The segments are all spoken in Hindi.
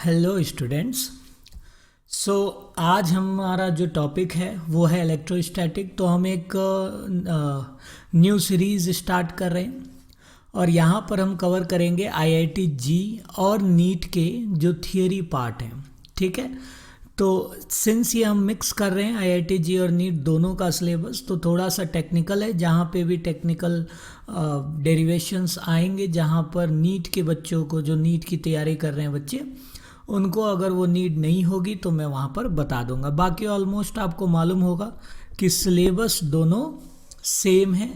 Hello students. सो आज हमारा जो टॉपिक है वो है इलेक्ट्रोस्टैटिक। तो हम एक न्यू सीरीज़ स्टार्ट कर रहे हैं और यहाँ पर हम कवर करेंगे आईआईटी जी और नीट के जो थियरी पार्ट हैं। ठीक है, तो सिंस ये हम मिक्स कर रहे हैं आईआईटी जी और नीट दोनों का सिलेबस, तो थोड़ा सा टेक्निकल है, जहाँ पे भी टेक्निकल डेरिवेशंस आएंगे, जहाँ पर नीट के बच्चों को, जो नीट की तैयारी कर रहे हैं बच्चे, उनको अगर वो नीड नहीं होगी तो मैं वहाँ पर बता दूंगा। बाकी ऑलमोस्ट आपको मालूम होगा कि सिलेबस दोनों सेम है,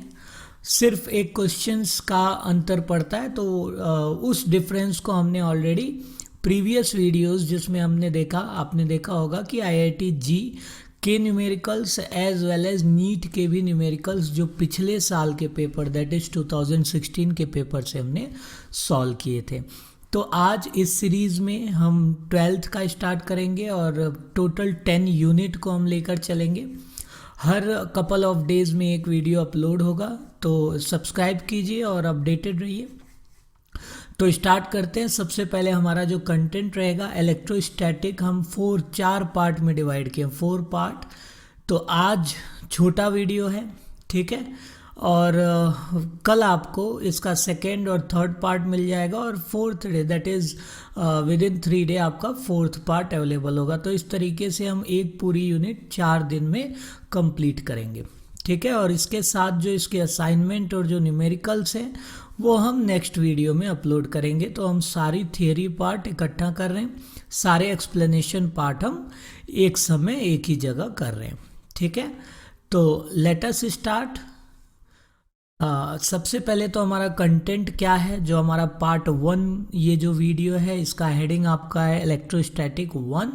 सिर्फ एक क्वेश्चंस का अंतर पड़ता है। तो उस डिफरेंस को हमने ऑलरेडी प्रीवियस वीडियोस जिसमें हमने देखा, आपने देखा होगा कि आईआईटी जी के numericals as well as NEET के भी न्यूमेरिकल्स जो पिछले साल के पेपर दैट इज़ 2016 के पेपर से हमने सॉल्व किए थे। तो आज इस सीरीज़ में हम 12th का स्टार्ट करेंगे और टोटल 10 यूनिट को हम लेकर चलेंगे। हर कपल ऑफ डेज़ में एक वीडियो अपलोड होगा, तो सब्सक्राइब कीजिए और अपडेटेड रहिए। तो स्टार्ट करते हैं। सबसे पहले हमारा जो कंटेंट रहेगा इलेक्ट्रोस्टैटिक, हम 4 पार्ट में डिवाइड किए, 4 पार्ट। तो आज छोटा वीडियो है, ठीक है, और कल आपको इसका सेकेंड और थर्ड पार्ट मिल जाएगा और fourth day that is with in 3 day आपका फोर्थ पार्ट अवेलेबल होगा। तो इस तरीके से हम एक पूरी यूनिट 4 दिन में कंप्लीट करेंगे, ठीक है। और इसके साथ जो इसके असाइनमेंट और जो न्यूमेरिकल्स हैं वो हम नेक्स्ट वीडियो में अपलोड करेंगे। तो हम सारी थियरी पार्ट इकट्ठा कर रहे हैं, सारे एक्सप्लेनेशन पार्ट हम एक समय एक ही जगह कर रहे हैं, ठीक है। तो लेट अस स्टार्ट। सबसे पहले तो हमारा कंटेंट क्या है, जो हमारा पार्ट 1 ये जो वीडियो है इसका हेडिंग आपका है इलेक्ट्रोस्टैटिक 1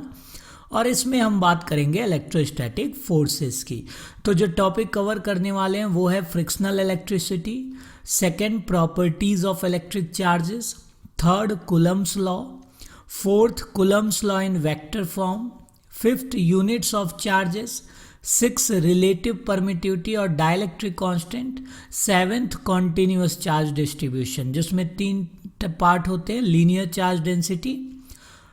और इसमें हम बात करेंगे इलेक्ट्रोस्टैटिक फोर्सेस की। तो जो टॉपिक कवर करने वाले हैं वो है frictional electricity, second properties of electric charges, third Coulomb's law, fourth Coulomb's law in vector form, fifth units of charges, 6 relative permittivity और dielectric constant, 7th continuous charge distribution, जिसमें 3 पार्ट होते हैं, linear charge density,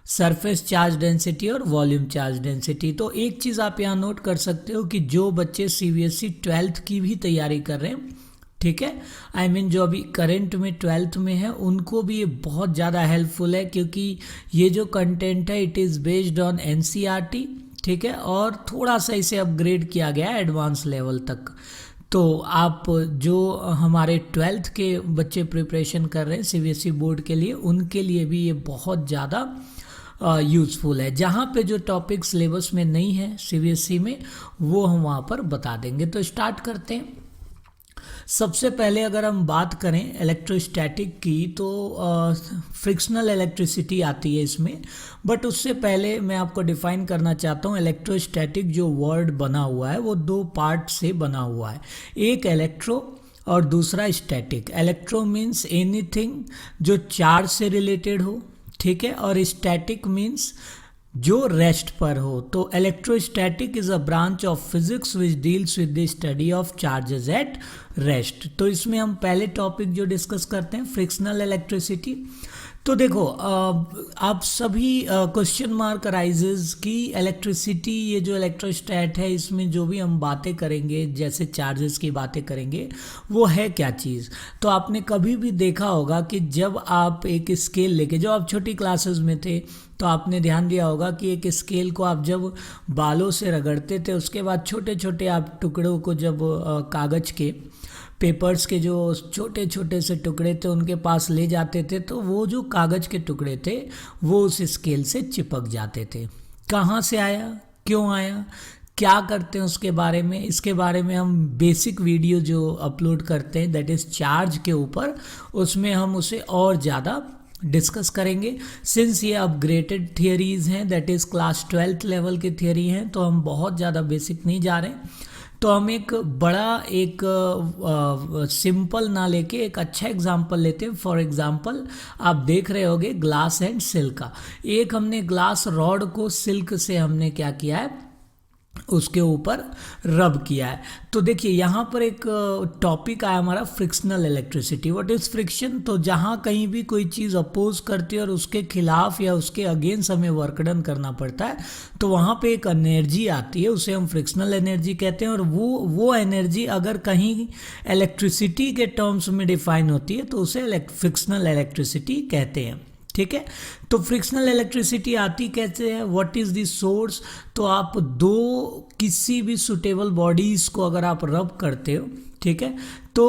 surface charge density और वॉल्यूम चार्ज डेंसिटी। तो एक चीज़ आप यहाँ नोट कर सकते हो कि जो बच्चे सीबीएसई 12th की भी तैयारी कर रहे हैं, ठीक है, आई मीन जो अभी करंट में 12th में है, उनको भी ये बहुत ज़्यादा हेल्पफुल है, क्योंकि ये जो कंटेंट है it is based on NCERT, ठीक है, और थोड़ा सा इसे अपग्रेड किया गया है एडवांस लेवल तक। तो आप जो हमारे 12th के बच्चे प्रिपरेशन कर रहे हैं सीबीएसई बोर्ड के लिए, उनके लिए भी ये बहुत ज़्यादा यूज़फुल है। जहाँ पे जो टॉपिक सिलेबस में नहीं है सीबीएसई में, वो हम वहाँ पर बता देंगे। तो स्टार्ट करते हैं। सबसे पहले अगर हम बात करें इलेक्ट्रोस्टैटिक की, तो फ्रिक्शनल इलेक्ट्रिसिटी आती है इसमें, बट उससे पहले मैं आपको डिफाइन करना चाहता हूँ इलेक्ट्रोस्टैटिक जो वर्ड बना हुआ है वो 2 पार्ट से बना हुआ है, एक इलेक्ट्रो और दूसरा स्टैटिक। इलेक्ट्रो मीन्स एनीथिंग जो चार्ज से रिलेटेड हो, ठीक है, और स्टैटिक मीन्स जो रेस्ट पर हो। तो electrostatic is a branch of physics which deals with the study of charges at rest. तो इसमें हम पहले टॉपिक जो डिस्कस करते हैं फ्रिक्शनल इलेक्ट्रिसिटी। तो देखो आप सभी क्वेश्चन मार्क अराइजेज की इलेक्ट्रिसिटी, ये जो इलेक्ट्रोस्टैट है इसमें जो भी हम बातें करेंगे, जैसे चार्जेस की बातें करेंगे, वो है क्या चीज़। तो आपने कभी भी देखा होगा कि जब आप एक स्केल लेके, जब आप छोटी क्लासेस में थे तो आपने ध्यान दिया होगा कि एक स्केल को आप जब बालों से रगड़ते थे, उसके बाद छोटे छोटे आप टुकड़ों को जब कागज़ के पेपर्स के जो छोटे छोटे से टुकड़े थे उनके पास ले जाते थे, तो वो जो कागज़ के टुकड़े थे वो उस स्केल से चिपक जाते थे। कहाँ से आया, क्यों आया, क्या करते हैं उसके बारे में, इसके बारे में हम बेसिक वीडियो जो अपलोड करते हैं दैट इज़ चार्ज के ऊपर, उसमें हम उसे और ज़्यादा डिस्कस करेंगे। सिंस ये अपग्रेडेड थियरीज़ हैं, that is class 12th level की थियरी हैं, तो हम बहुत ज़्यादा बेसिक नहीं जा रहे हैं। तो हम एक बड़ा एक सिंपल ना लेके एक अच्छा एग्जांपल लेते हैं। फॉर एग्जांपल आप देख रहे होगे ग्लास एंड सिल्क का, एक हमने ग्लास रॉड को सिल्क से हमने क्या किया है, उसके ऊपर रब किया है। तो देखिए यहाँ पर एक टॉपिक आया हमारा frictional electricity. What is friction? तो जहाँ कहीं भी कोई चीज़ अपोज करती है और उसके खिलाफ या उसके अगेंस्ट हमें वर्क डन करना पड़ता है, तो वहाँ पे एक एनर्जी आती है, उसे हम फ्रिक्शनल एनर्जी कहते हैं। और वो एनर्जी अगर कहीं इलेक्ट्रिसिटी के टर्म्स में डिफाइन होती है तो उसे फ्रिक्शनल इलेक्ट्रिसिटी कहते हैं। ठीक है, तो फ्रिक्शनल इलेक्ट्रिसिटी आती कैसे है? What is the source? तो आप दो किसी भी सुटेबल बॉडीज को अगर आप रब करते हो, ठीक है, तो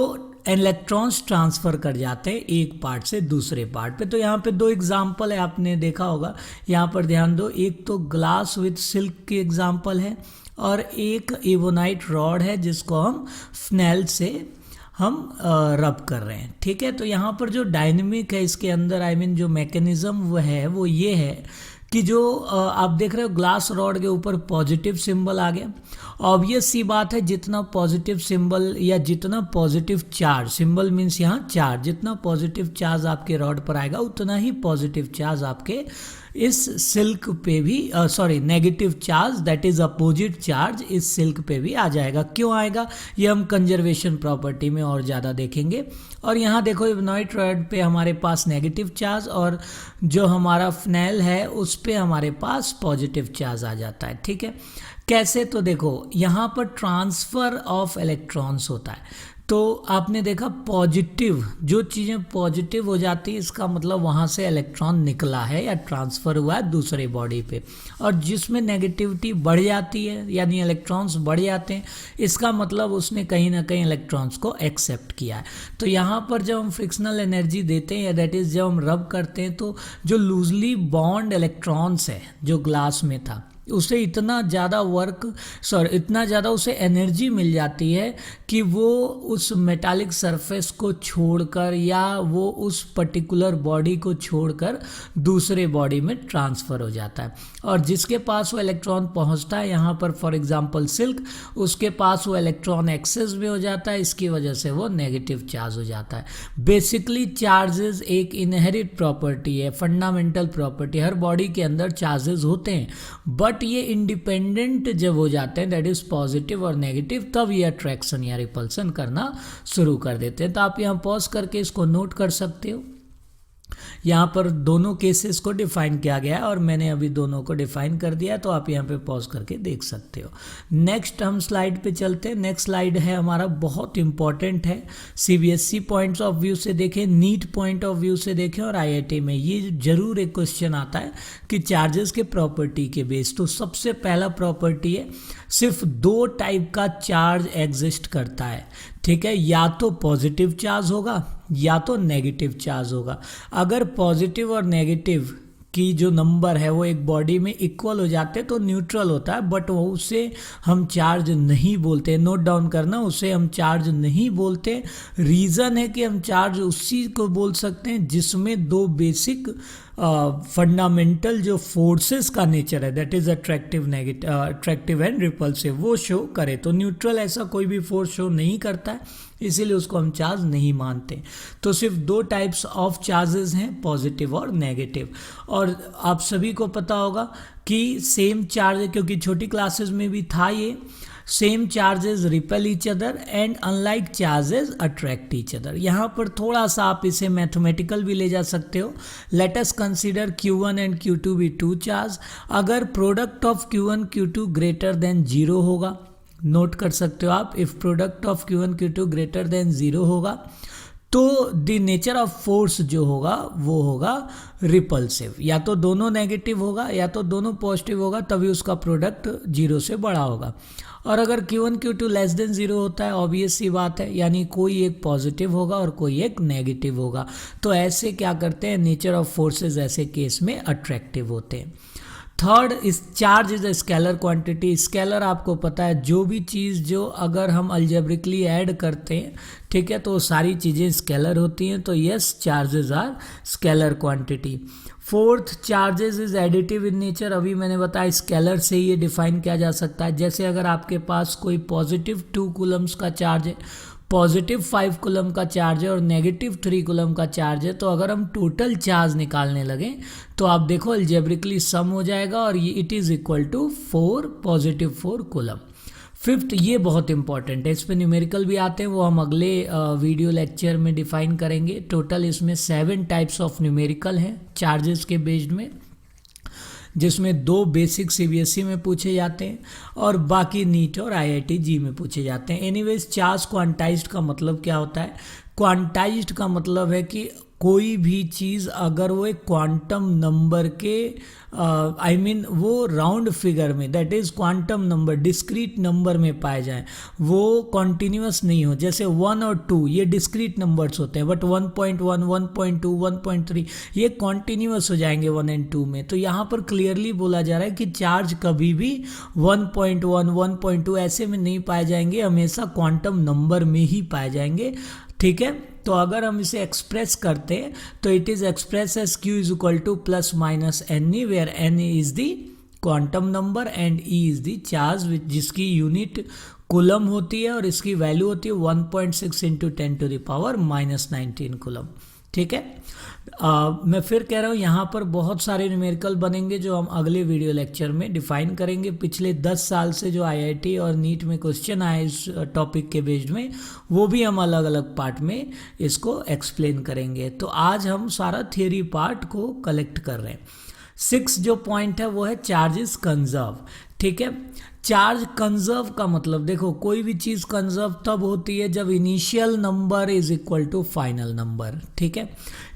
इलेक्ट्रॉन्स ट्रांसफर कर जाते हैं एक पार्ट से दूसरे पार्ट पे। तो यहाँ पे दो एग्जाम्पल है, आपने देखा होगा, यहाँ पर ध्यान दो। एक तो ग्लास विथ सिल्क की एग्जाम्पल है और एक एवोनाइट रॉड है जिसको हम फ्नेल से हम रब कर रहे हैं। ठीक है, तो यहाँ पर जो डायनेमिक है इसके अंदर जो मैकेनिज्म वो ये है कि जो आप देख रहे हो ग्लास रॉड के ऊपर पॉजिटिव सिंबल आ गया। ऑब्वियस सी बात है, जितना पॉजिटिव सिंबल या जितना पॉजिटिव चार्ज, सिंबल मीन्स यहाँ चार्ज, जितना पॉजिटिव चार्ज आपके रॉड पर आएगा उतना ही पॉजिटिव चार्ज आपके इस सिल्क पे भी negative charge that is opposite charge इस सिल्क पे भी आ जाएगा। क्यों आएगा ये हम कंजर्वेशन प्रॉपर्टी में और ज़्यादा देखेंगे। और यहाँ देखो इवोनाइट रॉड पे हमारे पास नेगेटिव चार्ज और जो हमारा फ्नेल है उस पे हमारे पास पॉजिटिव चार्ज आ जाता है। ठीक है, कैसे? तो देखो यहाँ पर ट्रांसफ़र ऑफ इलेक्ट्रॉन्स होता है। तो आपने देखा पॉजिटिव, जो चीज़ें पॉजिटिव हो जाती है इसका मतलब वहाँ से इलेक्ट्रॉन निकला है या ट्रांसफ़र हुआ है दूसरे बॉडी पे। और जिसमें नेगेटिविटी बढ़ जाती है यानी इलेक्ट्रॉन्स बढ़ जाते हैं, इसका मतलब उसने कहीं ना कहीं इलेक्ट्रॉन्स को एक्सेप्ट किया है। तो यहाँ पर जब हम फ्रिक्शनल एनर्जी देते हैं, दैट इज़ जब हम रब करते हैं, तो जो लूजली बॉन्ड इलेक्ट्रॉन्स है जो ग्लास में था उसे इतना ज़्यादा इतना ज़्यादा उसे एनर्जी मिल जाती है कि वो उस मेटालिक सरफेस को छोड़कर या वो उस पर्टिकुलर बॉडी को छोड़कर दूसरे बॉडी में ट्रांसफ़र हो जाता है। और जिसके पास वो इलेक्ट्रॉन पहुंचता है, यहाँ पर फॉर एग्जांपल सिल्क, उसके पास वो इलेक्ट्रॉन एक्सेस में हो जाता है, इसकी वजह से वो नेगेटिव चार्ज हो जाता है। बेसिकली चार्जेस एक इनहेरिट प्रॉपर्टी है, फंडामेंटल प्रॉपर्टी, हर बॉडी के अंदर चार्जेस होते हैं, बट ये इंडिपेंडेंट जब हो जाते हैं दैट इज पॉजिटिव और नेगेटिव, तब ये अट्रैक्शन या रिपल्सन करना शुरू कर देते हैं। तो आप यहाँ पॉज करके इसको नोट कर सकते हो। यहाँ पर दोनों केसेस को डिफाइन किया गया है और मैंने अभी दोनों को डिफाइन कर दिया, तो आप यहाँ पे पॉज करके देख सकते हो। नेक्स्ट हम स्लाइड पे चलते हैं। नेक्स्ट स्लाइड है हमारा, बहुत इंपॉर्टेंट है, सीबीएसई पॉइंट्स ऑफ व्यू से देखें, नीट पॉइंट ऑफ व्यू से देखें और आईआईटी में ये जरूर एक क्वेश्चन आता है कि चार्जेस के प्रॉपर्टी के बेस। तो सबसे पहला प्रॉपर्टी है, सिर्फ दो टाइप का चार्ज एग्जिस्ट करता है। ठीक है, या तो पॉजिटिव चार्ज होगा या तो नेगेटिव चार्ज होगा। अगर पॉजिटिव और नेगेटिव की जो नंबर है वो एक बॉडी में इक्वल हो जाते हैं तो न्यूट्रल होता है, बट वो उसे हम चार्ज नहीं बोलते। नोट डाउन करना, उसे हम चार्ज नहीं बोलते। रीज़न है कि हम चार्ज उसी को बोल सकते हैं जिसमें दो बेसिक फंडामेंटल जो फोर्सेस का नेचर है that is attractive and repulsive वो शो करे। तो न्यूट्रल ऐसा कोई भी फोर्स शो नहीं करता है, इसीलिए उसको हम चार्ज नहीं मानते। तो सिर्फ दो टाइप्स ऑफ चार्जेस हैं, पॉजिटिव और नेगेटिव। और आप सभी को पता होगा कि सेम चार्ज, क्योंकि छोटी क्लासेस में भी था ये, same charges repel each other and unlike charges attract each other. यहाँ पर थोड़ा सा आप इसे मैथमेटिकल भी ले जा सकते हो। Let us consider Q1 and Q2 भी टू चार्ज। अगर product of Q1 Q2 greater than 0 होगा, नोट कर सकते हो आप, if product of Q1 Q2 greater than 0 होगा तो द नेचर ऑफ फोर्स जो होगा वो होगा रिपल्सिव। या तो दोनों नेगेटिव होगा या तो दोनों पॉजिटिव होगा, तभी उसका प्रोडक्ट 0 से बड़ा होगा। और अगर Q1 Q2 लेस देन 0 होता है, ऑब्वियस सी बात है, यानी कोई एक पॉजिटिव होगा और कोई एक नेगेटिव होगा। तो ऐसे क्या करते हैं, नेचर ऑफ फोर्सेस ऐसे केस में अट्रैक्टिव होते हैं। थर्ड इस charge is a scalar quantity. Scalar आपको पता है, जो भी चीज़ जो अगर हम अलजेब्रिकली ऐड करते हैं, ठीक है, तो सारी चीज़ें स्केलर होती हैं। तो yes, charges are scalar quantity. Fourth, charges is additive in nature. अभी मैंने बताया स्केलर से ये डिफाइन किया जा सकता है। जैसे अगर आपके पास कोई पॉजिटिव 2 कूलम्स का चार्ज है, पॉजिटिव 5 कूलम का चार्ज है और नेगेटिव 3 कूलम का चार्ज है, तो अगर हम टोटल चार्ज निकालने लगे तो आप देखो अलजेब्रिकली सम हो जाएगा और ये it is equal to 4 positive 4 coulomb. Fifth, ये बहुत इंपॉर्टेंट है, इस पे न्यूमेरिकल भी आते हैं, वो हम अगले वीडियो लेक्चर में डिफाइन करेंगे। टोटल इसमें 7 टाइप्स ऑफ न्यूमेरिकल हैं चार्जेस के बेस्ड में, जिसमें 2 बेसिक सीबीएसई में पूछे जाते हैं और बाकी नीट और आईआईटी जी में पूछे जाते हैं। एनीवेज, चार्ज क्वांटाइज्ड का मतलब क्या होता है? क्वांटाइज्ड का मतलब है कि कोई भी चीज़ अगर वो एक क्वांटम नंबर के वो राउंड फिगर में, that is quantum number, discrete number में पाए जाएं, वो कॉन्टिन्यूस नहीं हो। जैसे 1 और 2 ये डिस्क्रीट नंबर्स होते हैं, बट 1.1, 1.2, 1.3 ये कॉन्टिन्यूस हो जाएंगे 1 और 2 में। तो यहाँ पर क्लियरली बोला जा रहा है कि चार्ज कभी भी 1.1, 1.2 ऐसे में नहीं पाए जाएंगे, हमेशा क्वांटम नंबर में ही पाए जाएंगे। ठीक है, तो अगर हम इसे एक्सप्रेस करते हैं तो it is express as Q is equal to plus minus NE, where NE is the quantum number and E is the charge, जिसकी यूनिट कूलम होती है और इसकी वैल्यू होती है 1.6 into 10 to the power -19 coulomb. ठीक है, मैं फिर कह रहा हूँ यहाँ पर बहुत सारे न्यूमेरिकल बनेंगे जो हम अगले वीडियो लेक्चर में डिफाइन करेंगे। पिछले 10 साल से जो आईआईटी और नीट में क्वेश्चन आए इस टॉपिक के बेस्ड में, वो भी हम अलग अलग पार्ट में इसको एक्सप्लेन करेंगे। तो आज हम सारा थियरी पार्ट को कलेक्ट कर रहे हैं। 6 जो पॉइंट है वो है चार्जेस कंजर्व। ठीक है, चार्ज कंजर्व का मतलब देखो, कोई भी चीज़ कंजर्व तब होती है जब initial number is equal to final number. ठीक है,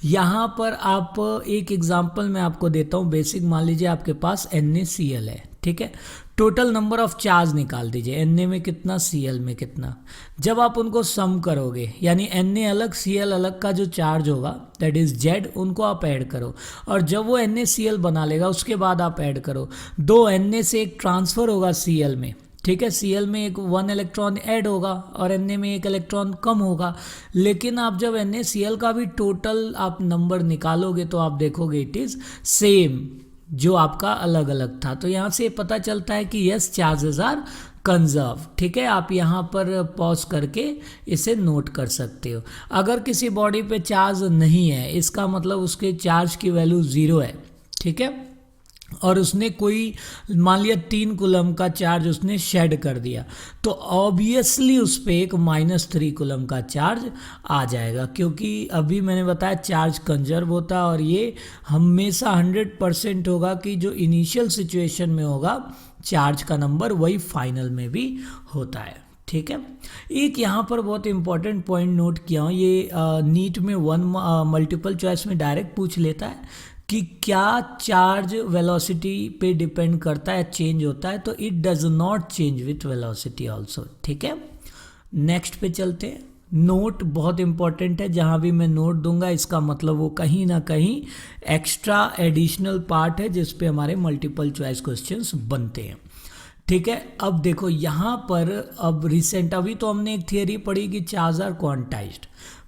यहाँ पर आप एक एग्जांपल मैं आपको देता हूँ बेसिक। मान लीजिए आपके पास NaCl है। ठीक है, टोटल नंबर ऑफ चार्ज निकाल दीजिए, Na में कितना, Cl में कितना। जब आप उनको सम करोगे, यानी Na अलग Cl अलग का जो चार्ज होगा दैट इज Z, उनको आप ऐड करो, और जब वो NaCl बना लेगा उसके बाद आप ऐड करो। 2 Na से एक ट्रांसफ़र होगा Cl में। ठीक है, Cl में एक 1 इलेक्ट्रॉन ऐड होगा और Na में 1 इलेक्ट्रॉन कम होगा। लेकिन आप जब NaCl का भी टोटल आप नंबर निकालोगे तो आप देखोगे इट इज़ सेम जो आपका अलग अलग था। तो यहाँ से पता चलता है कि यस, चार्जेस आर कंजर्व। ठीक है, आप यहाँ पर पॉज करके इसे नोट कर सकते हो। अगर किसी बॉडी पे चार्ज नहीं है, इसका मतलब उसके चार्ज की वैल्यू 0 है। ठीक है, और उसने कोई मान लिया 3 कूलम का चार्ज उसने शेड कर दिया, तो ऑब्वियसली उस पर एक -3 कूलम का चार्ज आ जाएगा, क्योंकि अभी मैंने बताया चार्ज कंजर्व होता है और ये हमेशा 100% होगा कि जो इनिशियल सिचुएशन में होगा चार्ज का नंबर वही फाइनल में भी होता है। ठीक है, एक यहाँ पर बहुत इंपॉर्टेंट पॉइंट नोट किया हूँ, ये नीट में 1 मल्टीपल चॉइस में डायरेक्ट पूछ लेता है कि क्या चार्ज वेलोसिटी पे डिपेंड करता है, चेंज होता है? तो it does not change with velocity also. ठीक है, नेक्स्ट पे चलते हैं। नोट बहुत इंपॉर्टेंट है, जहाँ भी मैं नोट दूंगा इसका मतलब वो कहीं ना कहीं एक्स्ट्रा एडिशनल पार्ट है जिस पे हमारे मल्टीपल चॉइस क्वेश्चंस बनते हैं। ठीक है, अब देखो यहाँ पर, अब रिसेंट अभी तो हमने एक थियरी पढ़ी कि चार्ज आर क्वांटाइज्ड,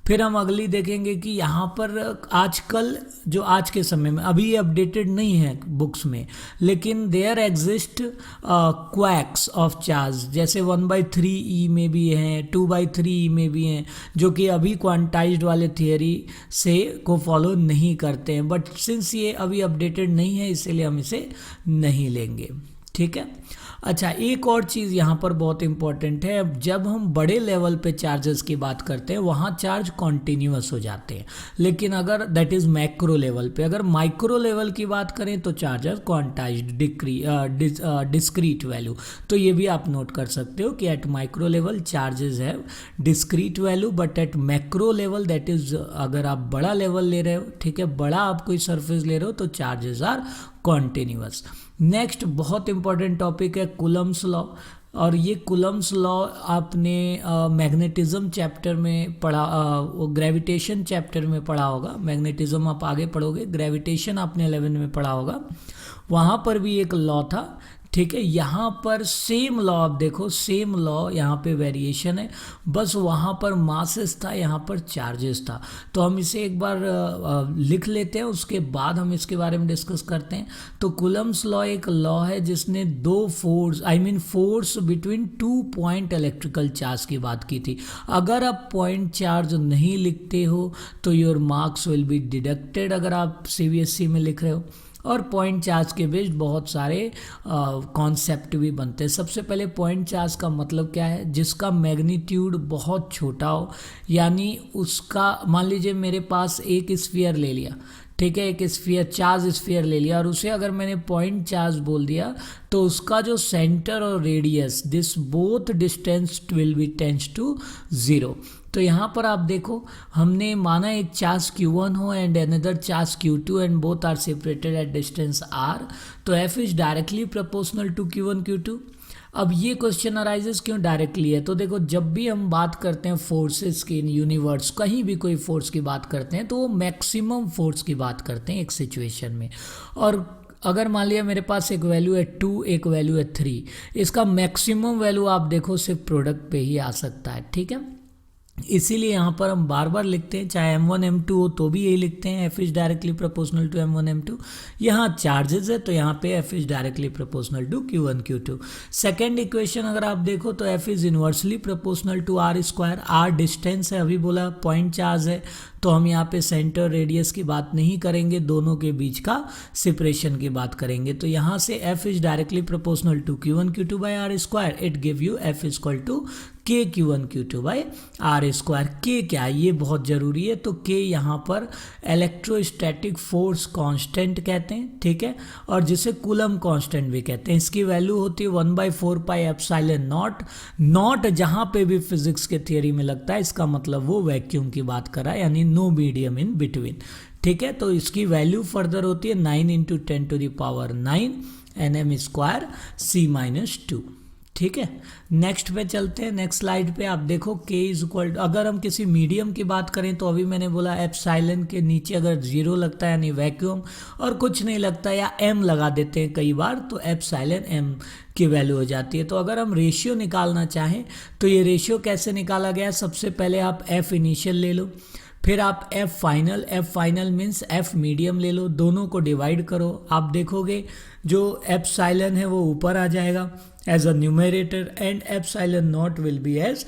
फिर हम अगली देखेंगे कि यहाँ पर आजकल जो आज के समय में, अभी ये अपडेटेड नहीं है बुक्स में, लेकिन there exist quarks of charge, जैसे 1/3e में भी हैं, 2/3e में भी हैं, जो कि अभी क्वांटाइज्ड वाले थियरी से को फॉलो नहीं करते हैं, बट सिंस ये अभी अपडेटेड नहीं है इसीलिए हम इसे नहीं लेंगे। ठीक है, अच्छा, एक और चीज़ यहाँ पर बहुत इंपॉर्टेंट है। अब जब हम बड़े लेवल पे चार्जेस की बात करते हैं वहाँ चार्ज कॉन्टिन्यूस हो जाते हैं, लेकिन अगर दैट इज़ मैक्रो लेवल पे, अगर माइक्रो लेवल की बात करें तो चार्जेस क्वांटाइज्ड डिस्क्रीट वैल्यू। तो ये भी आप नोट कर सकते हो कि एट माइक्रो लेवल चार्जेस है discrete value, but at macro level that is, अगर आप बड़ा लेवल ले रहे हो, ठीक है, बड़ा आप कोई सरफेस ले रहे हो, तो चार्जेस आर कॉन्टिन्यूस। नेक्स्ट बहुत इंपॉर्टेंट टॉपिक है कूलम्स लॉ, और ये कूलम्स लॉ आपने मैग्नेटिज्म चैप्टर में पढ़ा, ग्रेविटेशन चैप्टर में पढ़ा होगा। मैग्नेटिज्म आप आगे पढ़ोगे, ग्रेविटेशन आपने 11 में पढ़ा होगा। वहाँ पर भी एक लॉ था ठीक है। यहाँ पर सेम लॉ, आप देखो सेम लॉ, यहाँ पे वेरिएशन है, बस वहाँ पर मासेस था, यहाँ पर चार्जेस था। तो हम इसे एक बार लिख लेते हैं, उसके बाद हम इसके बारे में डिस्कस करते हैं। तो कूलम्स लॉ एक लॉ है जिसने दो force, force between 2 point electrical charge की बात की थी। अगर आप पॉइंट चार्ज नहीं लिखते हो तो your marks will be deducted, अगर आप CBSE में लिख रहे हो। और पॉइंट चार्ज के बेस्ड बहुत सारे कॉन्सेप्ट भी बनते हैं। सबसे पहले पॉइंट चार्ज का मतलब क्या है, जिसका मैग्नीट्यूड बहुत छोटा हो, यानी उसका, मान लीजिए मेरे पास एक स्फीयर ले लिया, ठीक है, एक स्फीयर, चार्ज स्फीयर ले लिया, और उसे अगर मैंने पॉइंट चार्ज बोल दिया तो उसका जो सेंटर और radius, this both distance will be tends to 0। तो यहाँ पर आप देखो, हमने माना एक चार्ज Q1 हो and another charge Q2 and both are separated at distance R, तो F is directly proportional to Q1 Q2। अब ये क्वेश्चन अराइजेस क्यों डायरेक्टली है, तो देखो जब भी हम बात करते हैं फोर्सेस की इन यूनिवर्स, कहीं भी कोई फोर्स की बात करते हैं तो वो मैक्सिमम फोर्स की बात करते हैं एक सिचुएशन में। और अगर मान लिया मेरे पास एक वैल्यू है 2, एक वैल्यू है 3, इसका मैक्सिमम वैल्यू आप देखो सिर्फ प्रोडक्ट पे ही आ सकता है, ठीक है। इसीलिए यहाँ पर हम बार बार लिखते हैं, चाहे M1 M2 हो तो भी यही लिखते हैं, F is directly proportional to M1 M2। यहाँ चार्जेस है तो यहाँ पे F is directly proportional to Q1 Q2। Second equation अगर आप देखो तो F is inversely proportional to R square. R distance है, अभी बोला पॉइंट चार्ज है, तो हम यहाँ पे सेंटर रेडियस की बात नहीं करेंगे, दोनों के बीच का सेपरेशन की बात करेंगे। तो यहाँ से F is directly proportional to Q1 Q2 by R square. It give you F is equal to K Q1 Q2 by R square. K क्या है, ये बहुत ज़रूरी है। तो K यहाँ पर इलेक्ट्रोस्टैटिक फोर्स कांस्टेंट कहते हैं, ठीक है, और जिसे कूलम कांस्टेंट भी कहते हैं। इसकी वैल्यू होती है 1/4 पाई एप्सिलॉन नॉट। नॉट जहाँ पे भी फिजिक्स के थियरी में लगता है, इसका मतलब वो वैक्यूम की बात कर रहा है, यानी नो मीडियम इन बिटवीन, ठीक है। तो इसकी वैल्यू फर्दर होती है 9 × 10⁹ Nm स्क्वायर C-2, ठीक है। नेक्स्ट पे चलते हैं, नेक्स्ट स्लाइड पे आप देखो K इज इक्वल, अगर हम किसी मीडियम की बात करें तो अभी मैंने बोला एप्सिलॉन के नीचे अगर 0 लगता है यानी वैक्यूम, और कुछ नहीं लगता या M लगा देते हैं कई बार, तो एप्सिलॉन M की वैल्यू हो जाती है। तो अगर हम रेशियो निकालना चाहें तो ये रेशियो कैसे निकाला गया, सबसे पहले आप F इनिशियल ले लो, फिर आप F final means F medium ले लो, दोनों को डिवाइड करो, आप देखोगे जो एप्सिलॉन है वो ऊपर आ जाएगा as a numerator and epsilon naught will be as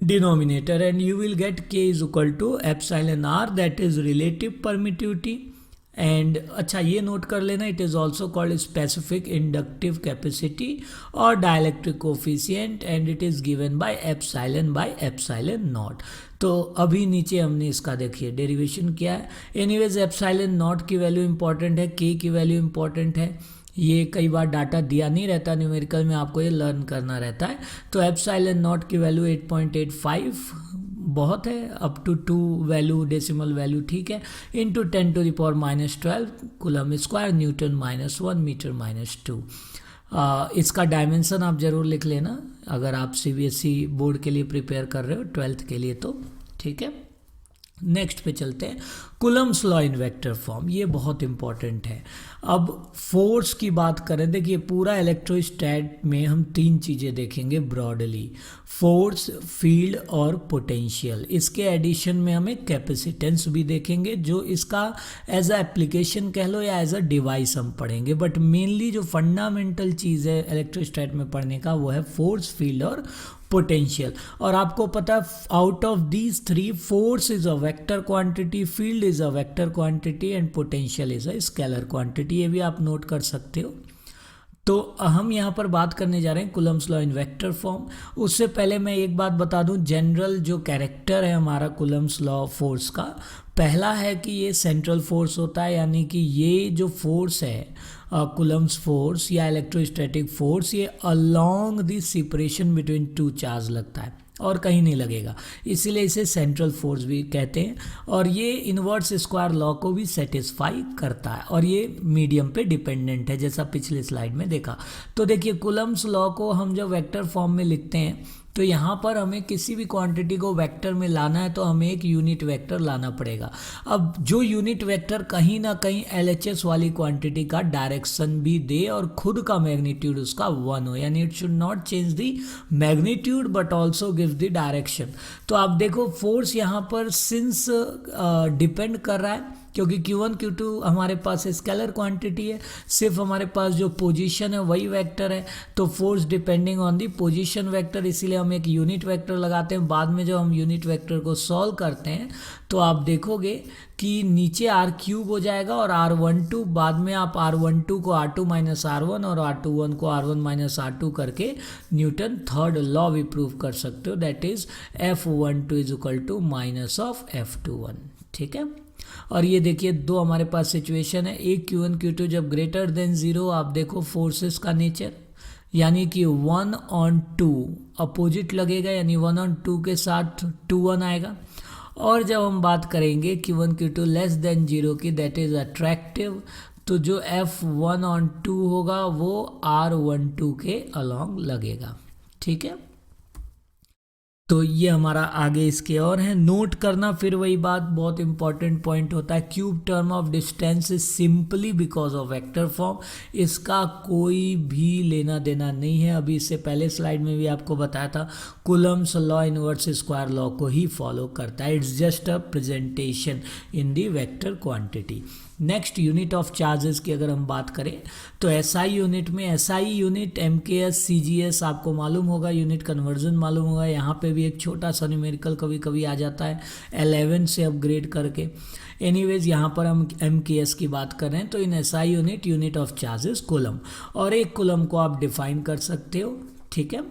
denominator, and you will get K is equal to epsilon R, that is relative permittivity. And अच्छा ये नोट कर लेना, it is also called specific inductive capacity और dielectric coefficient, and it is given by epsilon naught. तो अभी नीचे हमने इसका देखिए डेरिवेशन किया है। एनीवेज एप्सिलॉन नॉट की वैल्यू इंपॉर्टेंट है, K की वैल्यू इंपॉर्टेंट है, ये कई बार डाटा दिया नहीं रहता न्यूमेरिकल में, आपको ये लर्न करना रहता है। तो एप्सिलॉन नॉट की वैल्यू 8.85 बहुत है, up to 2 value decimal value, ठीक है, into 10⁻⁻12 coulomb square newton -1 metre -2। इसका डायमेंशन आप ज़रूर लिख लेना अगर आप CBSE बोर्ड के लिए प्रिपेयर कर रहे हो 12th के लिए, तो ठीक है। नेक्स्ट पे चलते हैं, Coulomb's law in vector form, ये बहुत इंपॉर्टेंट है। अब फोर्स की बात करें, देखिए पूरा इलेक्ट्रोस्टैट में हम 3 चीज़ें देखेंगे ब्रॉडली, फोर्स, फील्ड और पोटेंशियल। इसके एडिशन में हमें कैपेसिटेंस भी देखेंगे, जो इसका एज अ एप्लीकेशन कह लो या एज अ डिवाइस हम पढ़ेंगे, बट मेनली जो फंडामेंटल चीज़ है इलेक्ट्रोस्टैट में पढ़ने का वो है फोर्स, फील्ड और पोटेंशियल। और आपको पता है out of these 3, force is a vector quantity, field is a vector quantity and potential is a scalar quantity, ये भी आप नोट कर सकते हो। तो हम यहाँ पर बात करने जा रहे हैं Coulomb's law in vector form. उससे पहले मैं एक बात बता दूं, जनरल जो कैरेक्टर है हमारा कूलम्स लॉ फोर्स का, पहला है कि ये सेंट्रल फोर्स होता है, यानी कि ये जो फोर्स है कूलम्स फोर्स या इलेक्ट्रोस्टैटिक फोर्स, ये along the separation between 2 charge लगता है और कहीं नहीं लगेगा, इसीलिए इसे सेंट्रल फोर्स भी कहते हैं। और ये इनवर्स स्क्वायर लॉ को भी सेटिस्फाई करता है, और ये मीडियम पे डिपेंडेंट है जैसा पिछले स्लाइड में देखा। तो देखिए कूलम्स लॉ को हम जब वेक्टर फॉर्म में लिखते हैं तो यहाँ पर हमें किसी भी क्वांटिटी को वेक्टर में लाना है तो हमें एक यूनिट वेक्टर लाना पड़ेगा। अब जो यूनिट वेक्टर कहीं ना कहीं LHS वाली क्वांटिटी का डायरेक्शन भी दे और खुद का मैग्नीट्यूड उसका 1 हो, यानी it should not change the magnitude but also give the direction. तो आप देखो फोर्स यहाँ पर सिंस डिपेंड कर रहा है, क्योंकि Q1 Q2 हमारे पास स्केलर क्वांटिटी है, सिर्फ हमारे पास जो पोजीशन है वही वेक्टर है, तो force depending on the position vector, इसीलिए हम एक यूनिट वेक्टर लगाते हैं। बाद में जब हम यूनिट वेक्टर को सॉल्व करते हैं तो आप देखोगे कि नीचे R³ हो जाएगा और R12, बाद में आप R12 को R2 माइनस R1 और R21 को R1 माइनस R2 करके न्यूटन थर्ड लॉ भी प्रूव कर सकते हो, that is F12 is equal to minus of F21। ठीक है, और ये देखिए दो हमारे पास सिचुएशन है, एक Q1 Q2 जब ग्रेटर देन 0, आप देखो फोर्सेस का नेचर, यानी कि 1/2 अपोजिट लगेगा, यानी 1/2 के साथ 2/1 आएगा। और जब हम बात करेंगे Q1 Q2 लेस देन 0 की, दैट इज अट्रैक्टिव, तो जो F1/2 होगा वो R12 के अलॉन्ग लगेगा। ठीक है, तो ये हमारा आगे इसके और है नोट करना, फिर वही बात बहुत इंपॉर्टेंट पॉइंट होता है, cube term of distance is simply because of vector form, इसका कोई भी लेना देना नहीं है। अभी इससे पहले स्लाइड में भी आपको बताया था, Coulomb's law inverse square law को ही फॉलो करता है, it's just a presentation in the vector quantity. Next unit of charges की अगर हम बात करें तो SI यूनिट में, SI यूनिट MKS CGS आपको मालूम होगा, यूनिट कन्वर्जन मालूम होगा। यहाँ पे भी एक छोटा सा न्यूमेरिकल कभी कभी आ जाता है 11 से अपग्रेड करके। एनीवेज यहाँ पर हम MKS की बात कर रहे हैं, तो इन SI unit, unit of charges coulomb, और एक कूलम को आप डिफाइन कर सकते हो। ठीक है,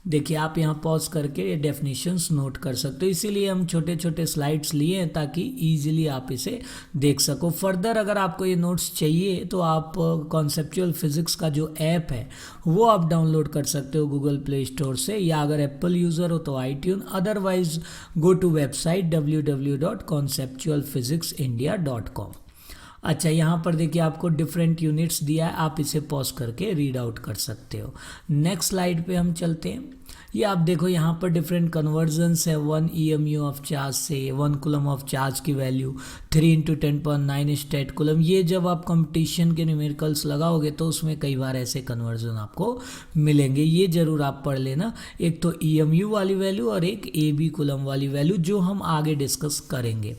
देखिए आप यहाँ पॉज करके ये डेफिनेशंस नोट कर सकते हो, इसीलिए हम छोटे छोटे स्लाइड्स लिए हैं ताकि इजीली आप इसे देख सको। फर्दर अगर आपको ये नोट्स चाहिए तो आप कॉन्सेप्चुअल फिजिक्स का जो ऐप है वो आप डाउनलोड कर सकते हो गूगल प्ले स्टोर से, या अगर एप्पल यूज़र हो तो iTunes, otherwise go to website www.conceptualphysicsindia.com। अच्छा, यहाँ पर देखिए आपको डिफरेंट यूनिट्स दिया है, आप इसे पॉज करके रीड आउट कर सकते हो। नेक्स्ट स्लाइड पे हम चलते हैं। ये आप देखो यहाँ पर डिफरेंट कन्वर्जन्स है, 1 EMU ऑफ चार्ज से 1 कूलम ऑफ चार्ज की वैल्यू 3 × 10⁹ स्टेट कूलम। ये जब आप कंपटीशन के न्यूमेरिकल्स लगाओगे तो उसमें कई बार ऐसे कन्वर्जन आपको मिलेंगे, ये जरूर आप पढ़ लेना। एक तो EMU वाली वैल्यू और एक AB कूलम वाली वैल्यू, जो हम आगे डिस्कस करेंगे।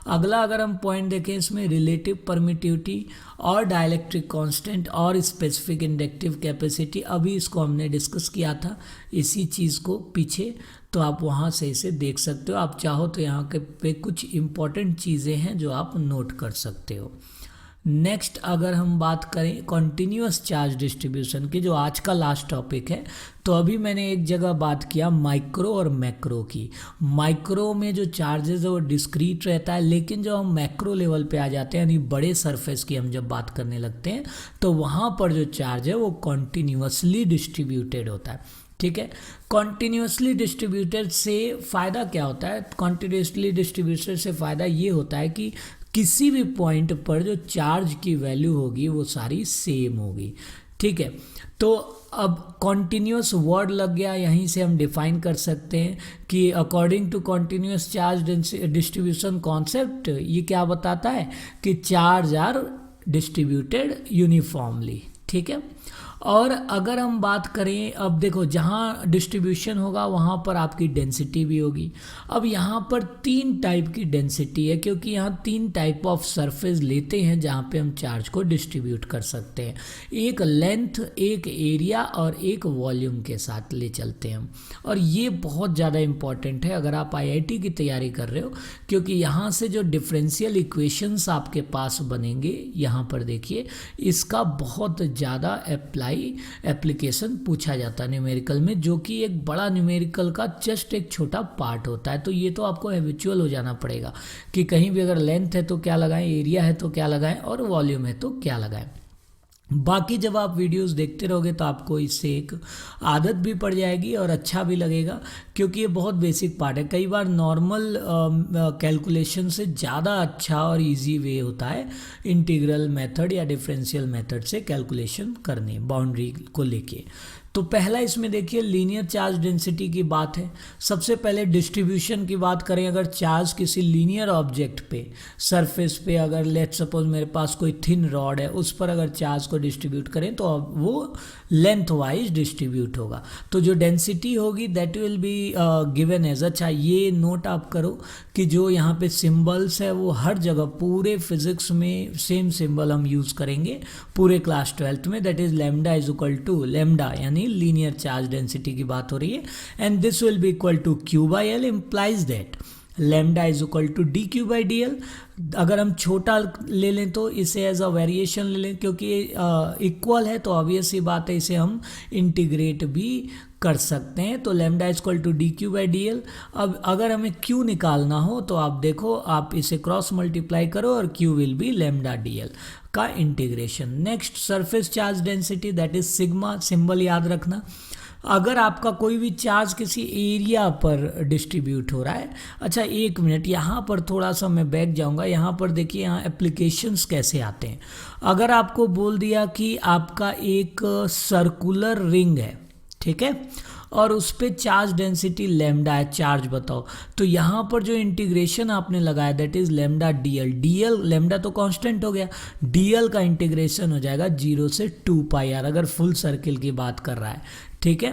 अगला अगर हम पॉइंट देखें इसमें रिलेटिव परमिटिविटी और डाइलेक्ट्रिक कांस्टेंट और स्पेसिफिक इंडक्टिव कैपेसिटी, अभी इसको हमने डिस्कस किया था इसी चीज़ को पीछे, तो आप वहाँ से इसे देख सकते हो। आप चाहो तो यहाँ के पे कुछ इंपॉर्टेंट चीज़ें हैं जो आप नोट कर सकते हो। नेक्स्ट अगर हम बात करें कॉन्टिन्यूस चार्ज डिस्ट्रीब्यूशन की, जो आज का लास्ट टॉपिक है, तो अभी मैंने एक जगह बात किया माइक्रो और मैक्रो की। माइक्रो में जो चार्जेस है वो डिस्क्रीट रहता है, लेकिन जब हम मैक्रो लेवल पे आ जाते हैं, यानी बड़े सरफेस की हम जब बात करने लगते हैं, तो वहाँ पर जो चार्ज है वो कॉन्टिन्यूसली डिस्ट्रीब्यूटेड होता है। ठीक है, कॉन्टिन्यूसली डिस्ट्रीब्यूटेड से फ़ायदा क्या होता है? कॉन्टिन्यूसली डिस्ट्रीब्यूटेड से फ़ायदा ये होता है कि किसी भी पॉइंट पर जो चार्ज की वैल्यू होगी वो सारी सेम होगी। ठीक है, तो अब कॉन्टिन्यूस वर्ड लग गया, यहीं से हम डिफाइन कर सकते हैं कि according to continuous charge distribution concept, ये क्या बताता है कि चार्ज आर डिस्ट्रीब्यूटेड यूनिफॉर्मली। ठीक है, और अगर हम बात करें, अब देखो जहाँ डिस्ट्रीब्यूशन होगा वहाँ पर आपकी डेंसिटी भी होगी। अब यहाँ पर 3 टाइप की डेंसिटी है, क्योंकि यहाँ 3 टाइप ऑफ सरफेस लेते हैं जहाँ पे हम चार्ज को डिस्ट्रीब्यूट कर सकते हैं। एक लेंथ, एक एरिया और एक वॉल्यूम के साथ ले चलते हैं हम। और ये बहुत ज़्यादा इम्पॉर्टेंट है अगर आप IIT की तैयारी कर रहे हो, क्योंकि यहाँ से जो डिफरेंशियल इक्वेशंस आपके पास बनेंगे, यहाँ पर देखिए, इसका बहुत ज़्यादा एप्लीकेशन पूछा जाता है न्यूमेरिकल में, जो कि एक बड़ा न्यूमेरिकल का जस्ट एक छोटा पार्ट होता है। तो ये तो आपको हैबिचुअल हो जाना पड़ेगा कि कहीं भी अगर लेंथ है तो क्या लगाएं, एरिया है तो क्या लगाएं, और वॉल्यूम है तो क्या लगाएं। बाकी जब आप वीडियोस देखते रहोगे तो आपको इससे एक आदत भी पड़ जाएगी और अच्छा भी लगेगा, क्योंकि ये बहुत बेसिक पार्ट है। कई बार नॉर्मल कैलकुलेशन से ज़्यादा अच्छा और इजी वे होता है इंटीग्रल मेथड या डिफरेंशियल मेथड से कैलकुलेशन करने, बाउंड्री को लेके। तो पहला इसमें देखिए लीनियर चार्ज डेंसिटी की बात है। सबसे पहले डिस्ट्रीब्यूशन की बात करें, अगर चार्ज किसी लीनियर ऑब्जेक्ट पे सरफेस पे, अगर लेट सपोज मेरे पास कोई थिन रॉड है उस पर अगर चार्ज को डिस्ट्रीब्यूट करें तो अब वो लेंथ वाइज डिस्ट्रीब्यूट होगा। तो जो डेंसिटी होगी that will be given as, अच्छा ये नोट आप करो कि जो यहाँ पे सिंबल्स है वो हर जगह पूरे फिजिक्स में सेम सिंबल हम यूज़ करेंगे पूरे क्लास 12th में, that is lambda is equal to lambda, यानी लीनियर चार्ज डेंसिटी की बात हो रही है, and this will be equal to q by l, implies that lambda is equal to D Q by d l. अगर हम छोटा ले लें तो इसे एज अ वेरिएशन ले लें, क्योंकि इक्वल है तो ऑब्वियस सी बात है इसे हम इंटीग्रेट भी कर सकते हैं। तो lambda is equal to D Q by d l. अब अगर हमें क्यू निकालना हो तो आप देखो, आप इसे क्रॉस मल्टीप्लाई करो और Q will be lambda D L का integration. Next surface charge density that is sigma, symbol याद रखना। अगर आपका कोई भी चार्ज किसी एरिया पर डिस्ट्रीब्यूट हो रहा है, अच्छा एक मिनट यहाँ पर थोड़ा सा मैं बैक जाऊँगा, यहाँ पर देखिए यहाँ एप्लीकेशंस कैसे आते हैं। अगर आपको बोल दिया कि आपका एक सर्कुलर रिंग है, ठीक है, और उस पर चार्ज डेंसिटी लैम्डा है, चार्ज बताओ, तो यहाँ पर जो इंटीग्रेशन आपने लगाया that is lambda D L. D L lambda तो कांस्टेंट हो गया, डी एल का इंटीग्रेशन हो जाएगा 0 से 2 पाई आर, अगर फुल सर्किल की बात कर रहा है, ठीक है।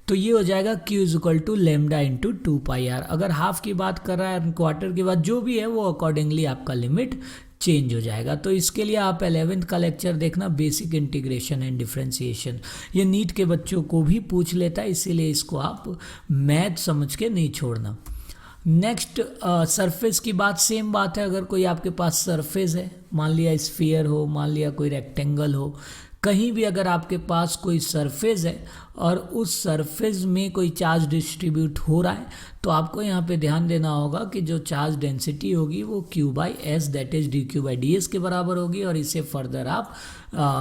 तो ये हो जाएगा Q is equal to lambda into 2 pi r. अगर हाफ की बात कर रहा है, क्वार्टर की बात, जो भी है वो अकॉर्डिंगली आपका लिमिट चेंज हो जाएगा। तो इसके लिए आप 11th का लेक्चर देखना, बेसिक इंटीग्रेशन एंड डिफरेंशिएशन। ये नीट के बच्चों को भी पूछ लेता है, इसीलिए इसको आप मैथ समझ के नहीं छोड़ना। नेक्स्ट सरफेस की बात, सेम बात है। अगर कोई आपके पास सरफेस है, मान लिया स्फीयर हो, मान लिया कोई रेक्टेंगल हो, कहीं भी अगर आपके पास कोई सरफेस है और उस सरफेस में कोई चार्ज डिस्ट्रीब्यूट हो रहा है, तो आपको यहाँ पे ध्यान देना होगा कि जो चार्ज डेंसिटी होगी वो Q by S that is D Q by D S के बराबर होगी, और इसे फर्दर आप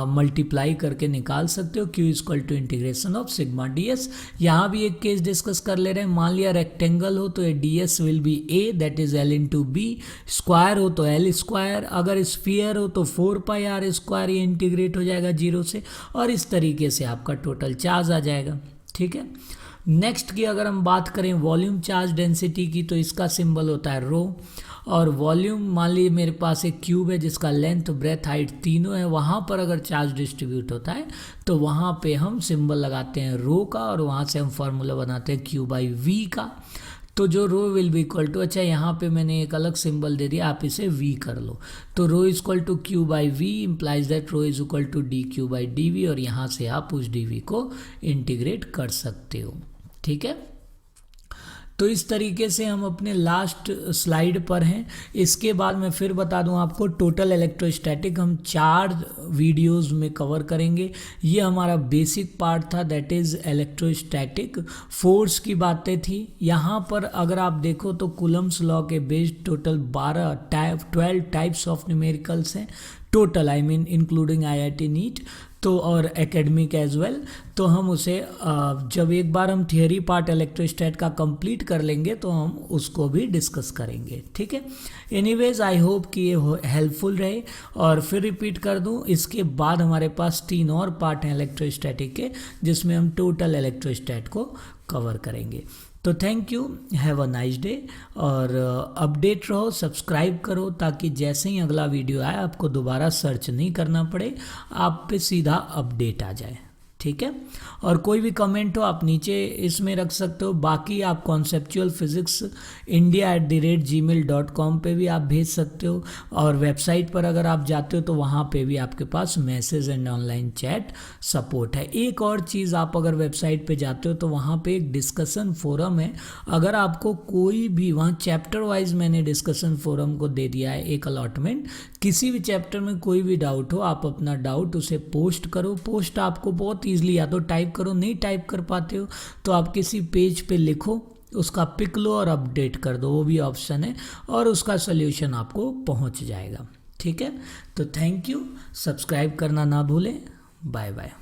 मल्टीप्लाई करके निकाल सकते हो। Q is equal to integration of sigma d s. यहाँ भी एक केस डिस्कस कर ले रहे हैं, मान लिया रेक्टेंगल हो तो ये d s will be a that is l into b, square हो तो एल स्क्वायर, अगर स्फीयर हो तो 4 पाई आर स्क्वायर, ये इंटीग्रेट हो जाएगा 0 से, और इस तरीके से आपका टोटल चार्ज आ जाएगा, ठीक है। नेक्स्ट की अगर हम बात करें वॉल्यूम चार्ज डेंसिटी की, तो इसका सिंबल होता है रो, और वॉल्यूम मान लीजिए मेरे पास एक क्यूब है जिसका लेंथ ब्रेथ हाइट तीनों है, वहाँ पर अगर चार्ज डिस्ट्रीब्यूट होता है तो वहाँ पे हम सिंबल लगाते हैं रो का, और वहाँ से हम फार्मूला बनाते हैं Q बाई वी का। तो जो रो विल बी इक्वल टू, अच्छा यहाँ पे मैंने एक अलग सिंबल दे दिया, आप इसे वी कर लो, तो rho is equal to Q by V implies that rho is equal to D Q by D V, और यहाँ से आप उस डी वी को इंटीग्रेट कर सकते हो, ठीक है। तो इस तरीके से हम अपने लास्ट स्लाइड पर हैं। इसके बाद मैं फिर बता दूं आपको, टोटल इलेक्ट्रोस्टैटिक हम 4 वीडियोस में कवर करेंगे। ये हमारा बेसिक पार्ट था, दैट इज़ इलेक्ट्रोस्टैटिक फोर्स की बातें थी। यहाँ पर अगर आप देखो तो कूलम्स लॉ के based total 12 types of numericals हैं total, I mean including IIT NEET, तो और एकेडमिक एज वेल। तो हम उसे जब एक बार हम थियरी पार्ट इलेक्ट्रोस्टैट का कंप्लीट कर लेंगे तो हम उसको भी डिस्कस करेंगे, ठीक है। एनीवेज आई होप कि ये हेल्पफुल रहे, और फिर रिपीट कर दूं, इसके बाद हमारे पास 3 और पार्ट हैं इलेक्ट्रोस्टैटिक के, जिसमें हम टोटल इलेक्ट्रोस्टैट को कवर करेंगे। तो thank you, have a nice day, और अपडेट रहो, सब्सक्राइब करो, ताकि जैसे ही अगला वीडियो आए आपको दोबारा सर्च नहीं करना पड़े, आप पे सीधा अपडेट आ जाए, ठीक है। और कोई भी कमेंट हो आप नीचे इसमें रख सकते हो। बाकी आप कॉन्सेप्चुअल फिजिक्स india@gmail.com पे भी आप भेज सकते हो, और वेबसाइट पर अगर आप जाते हो तो वहाँ पे भी आपके पास message and online chat support है। एक और चीज़, आप अगर वेबसाइट पे जाते हो तो वहाँ पे एक डिस्कशन फोरम है। अगर आपको कोई भी, वहाँ चैप्टर वाइज मैंने डिस्कशन फोरम को दे दिया है एक अलॉटमेंट, किसी भी चैप्टर में कोई भी डाउट हो आप अपना डाउट उसे पोस्ट करो। पोस्ट आपको बहुत ईजिली, या तो टाइप करो, नहीं टाइप कर पाते हो तो आप किसी पेज पे लिखो, उसका पिक लो और अपडेट कर दो, वो भी ऑप्शन है, और उसका सॉल्यूशन आपको पहुंच जाएगा, ठीक है। तो थैंक यू, सब्सक्राइब करना ना भूलें, बाय बाय।